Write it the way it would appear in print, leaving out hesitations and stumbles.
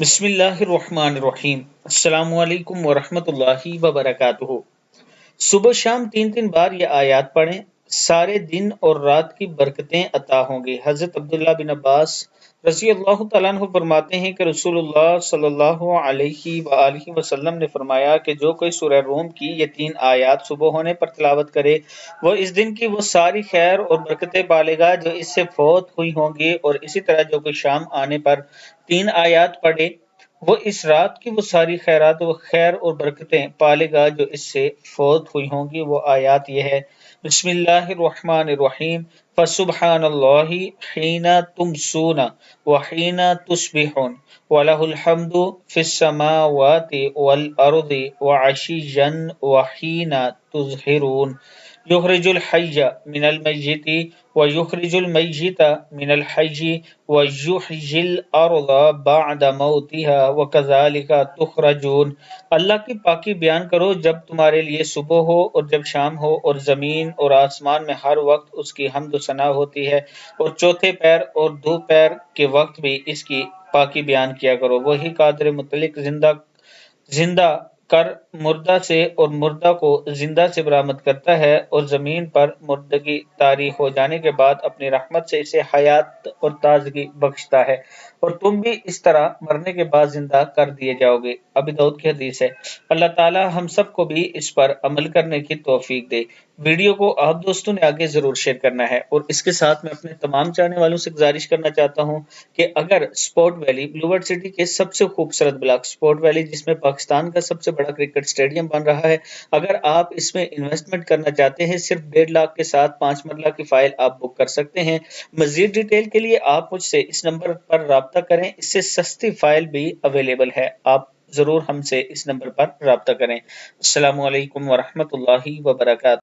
بسم اللہ الرحمن الرحیم۔ السلام علیکم ورحمۃ اللہ وبرکاتہ۔ صبح شام تین تین بار یہ آیات پڑھیں، سارے دن اور رات کی برکتیں عطا ہوں گی۔ حضرت عبداللہ بن عباس رضی اللہ تعالیٰ عنہ فرماتے ہیں کہ رسول اللہ صلی اللہ علیہ وآلہ وسلم نے فرمایا کہ جو کوئی سورہ روم کی یہ تین آیات صبح ہونے پر تلاوت کرے، وہ اس دن کی وہ ساری خیر اور برکتیں پالے گا جو اس سے فوت ہوئی ہوں گی، اور اسی طرح جو کوئی شام آنے پر تین آیات پڑھے، وہ اس رات کی وہ ساری خیرات و خیر اور برکتیں پالے گا جو اس سے فوت ہوئی ہوں گی۔ وہ آیات یہ ہے: بسم اللہ الرحمن الرحیم، فسبحان اللہ حین تمسون وحین تصبحون وَلَهُ الحمد فی السماوات والارض وعشیا وحین تظہرون، یخرج الحی من المیت ویخرج المیت من الحی وَيُحْيِي الْأَرْضَ بَعْدَ مَوْتِهَا وَكَذَلِكَ تُخْرَجُونَ۔ اللہ کی پاکی بیان کرو جب تمہارے لیے صبح ہو اور جب شام ہو، اور زمین اور آسمان میں ہر وقت اس کی حمد و ثنا ہوتی ہے، اور چوتھے پیر اور دوپہر کے وقت بھی اس کی پاکی بیان کیا کرو۔ وہی قادر مطلق زندہ کر مردہ سے اور مردہ کو زندہ سے برآمد کرتا ہے، اور زمین پر مردگی طاری ہو جانے کے بعد اپنی رحمت سے اسے حیات اور تازگی بخشتا ہے، اور تم بھی اس طرح مرنے کے بعد زندہ کر دیے جاؤ گے۔ ابی داؤد کی حدیث ہے۔ اللہ تعالی ہم سب کو بھی اس پر عمل کرنے کی توفیق دے۔ ویڈیو کو آپ دوستوں نے آگے ضرور شیئر کرنا ہے، اور اس کے ساتھ میں اپنے تمام چاہنے والوں سے گزارش کرنا چاہتا ہوں کہ اگر سپورٹ ویلی بلو ورلڈ سٹی کے سب سے خوبصورت بلاک سپورٹ ویلی، جس میں پاکستان کا سب سے بڑا کرکٹ سٹیڈیم بن رہا ہے، اگر آپ اس میں انویسٹمنٹ کرنا چاہتے ہیں، صرف 1.5 لاکھ کے ساتھ 5 مرلہ کی فائل آپ بک کر سکتے ہیں۔ مزید ڈیٹیل کے لیے آپ مجھ سے اس نمبر پر رابطہ کریں، اس سے سستی فائل بھی اویلیبل ہے، آپ ضرور ہم سے اس نمبر پر رابطہ کریں۔ السلام علیکم ورحمۃ اللہ وبرکاتہ۔